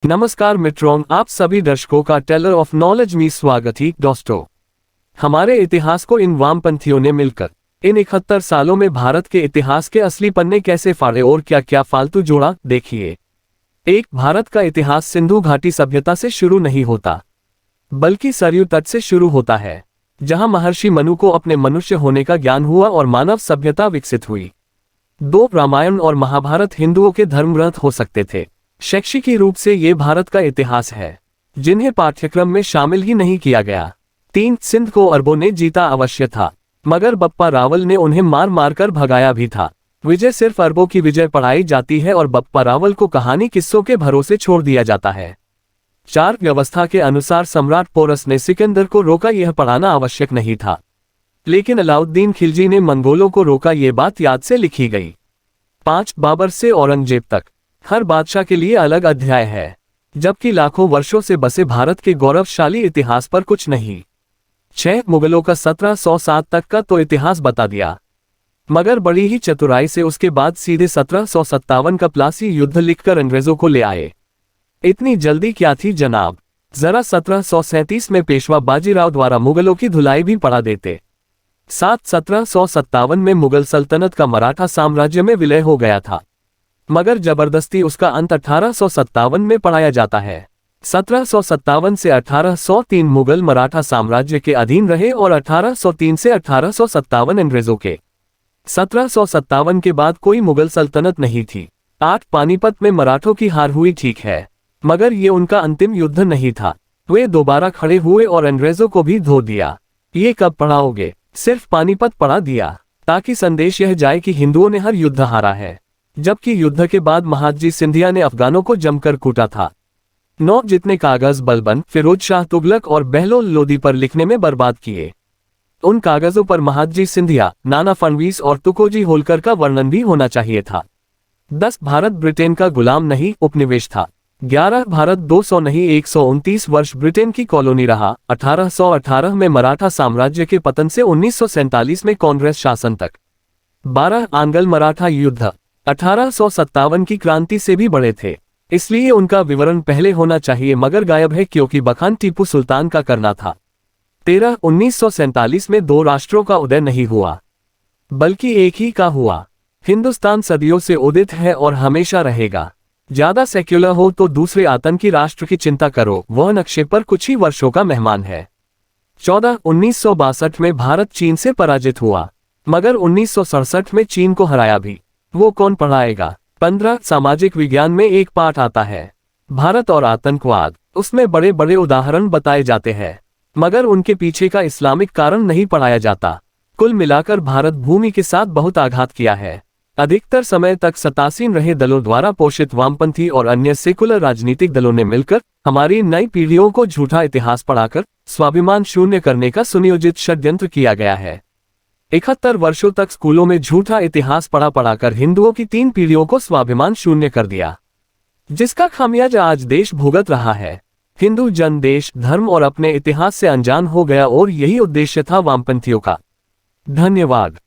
नमस्कार मित्रों, आप सभी दर्शकों का टेलर ऑफ नॉलेज में स्वागत है। दोस्तों, हमारे इतिहास को इन वामपंथियों ने मिलकर इन 71 सालों में भारत के इतिहास के असली पन्ने कैसे फाड़े और क्या क्या फालतू जोड़ा, देखिए। एक, भारत का इतिहास सिंधु घाटी सभ्यता से शुरू नहीं होता, बल्कि सरयू तट से शुरू होता है, जहां महर्षि मनु को अपने मनुष्य होने का ज्ञान हुआ और मानव सभ्यता विकसित हुई। 2, रामायण और महाभारत हिंदुओं के धर्म ग्रंथ हो सकते थे। शैक्षिक रूप से ये भारत का इतिहास है, जिन्हें पाठ्यक्रम में शामिल ही नहीं किया गया। 3, सिंध को अरबों ने जीता अवश्य था, मगर बप्पा रावल ने उन्हें मार मार कर भगाया भी था। विजय सिर्फ अरबों की विजय पढ़ाई जाती है और बप्पा रावल को कहानी किस्सों के भरोसे छोड़ दिया जाता है। 4, व्यवस्था के अनुसार सम्राट पोरस ने सिकंदर को रोका, यह पढ़ाना आवश्यक नहीं था, लेकिन अलाउद्दीन खिलजी ने मंगोलों को रोका, ये बात याद से लिखी गई। 5, बाबर से औरंगजेब तक हर बादशाह के लिए अलग अध्याय है, जबकि लाखों वर्षों से बसे भारत के गौरवशाली इतिहास पर कुछ नहीं। 6, मुगलों का 1707 तक का तो इतिहास बता दिया, मगर बड़ी ही चतुराई से उसके बाद सीधे 1757 का प्लासी युद्ध लिखकर अंग्रेजों को ले आए। इतनी जल्दी क्या थी जनाब, जरा 1737 में पेशवा बाजीराव द्वारा मुगलों की धुलाई भी पड़ा देते। 7, 1757 में मुगल सल्तनत का मराठा साम्राज्य में विलय हो गया था, मगर जबरदस्ती उसका अंत 1857 में पढ़ाया जाता है। 1757 से 1803 मुगल मराठा साम्राज्य के अधीन रहे और 1803 से 1857 अंग्रेजों के। 1757 के बाद कोई मुगल सल्तनत नहीं थी। 8, पानीपत में मराठों की हार हुई, ठीक है, मगर ये उनका अंतिम युद्ध नहीं था। वे दोबारा खड़े हुए और अंग्रेजों को भी धो दिया। ये कब पढ़ाओगे? सिर्फ पानीपत पढ़ा दिया, ताकि संदेश यह जाए कि हिंदुओं ने हर युद्ध हारा है, जबकि युद्ध के बाद महादजी सिंधिया ने अफगानों को जमकर कूटा था। 9, जितने कागज बलबन, फिरोज शाह तुगलक और बहलोल लोदी पर लिखने में बर्बाद किए, उन कागजों पर महादजी सिंधिया, नाना फडणवीस और तुकोजी होलकर का वर्णन भी होना चाहिए था। 10, भारत ब्रिटेन का गुलाम नहीं, उपनिवेश था। 11, भारत 200 नहीं 129 वर्ष ब्रिटेन की कॉलोनी रहा, 1818 में मराठा साम्राज्य के पतन से 1947 में कांग्रेस शासन तक। 12, आंग्ल मराठा युद्ध 1857 की क्रांति से भी बड़े थे, इसलिए उनका विवरण पहले होना चाहिए, मगर गायब है क्योंकि बखान टीपू सुल्तान का करना था। 13, 1947 में 2 राष्ट्रों का उदय नहीं हुआ, बल्कि एक ही का हुआ। हिंदुस्तान सदियों से उदित है और हमेशा रहेगा। ज्यादा सेक्युलर हो तो दूसरे आतंकी राष्ट्र की चिंता करो, वह नक्शे पर कुछ ही वर्षों का मेहमान है। 14, 1962 में भारत चीन से पराजित हुआ, मगर 1967 में चीन को हराया भी, वो कौन पढ़ाएगा। 15, सामाजिक विज्ञान में एक पाठ आता है, भारत और आतंकवाद, उसमें बड़े बड़े उदाहरण बताए जाते हैं, मगर उनके पीछे का इस्लामिक कारण नहीं पढ़ाया जाता। कुल मिलाकर भारत भूमि के साथ बहुत आघात किया है। अधिकतर समय तक सत्तासीन रहे दलों द्वारा पोषित वामपंथी और अन्य सेकुलर राजनीतिक दलों ने मिलकर हमारी नई पीढ़ियों को झूठा इतिहास पढ़ाकर स्वाभिमान शून्य करने का सुनियोजित षड्यंत्र किया गया है। 71 वर्षों तक स्कूलों में झूठा इतिहास पढ़ाकर हिंदुओं की 3 पीढ़ियों को स्वाभिमान शून्य कर दिया, जिसका खामियाजा आज देश भुगत रहा है। हिंदू जन देश, धर्म और अपने इतिहास से अनजान हो गया और यही उद्देश्य था वामपंथियों का। धन्यवाद।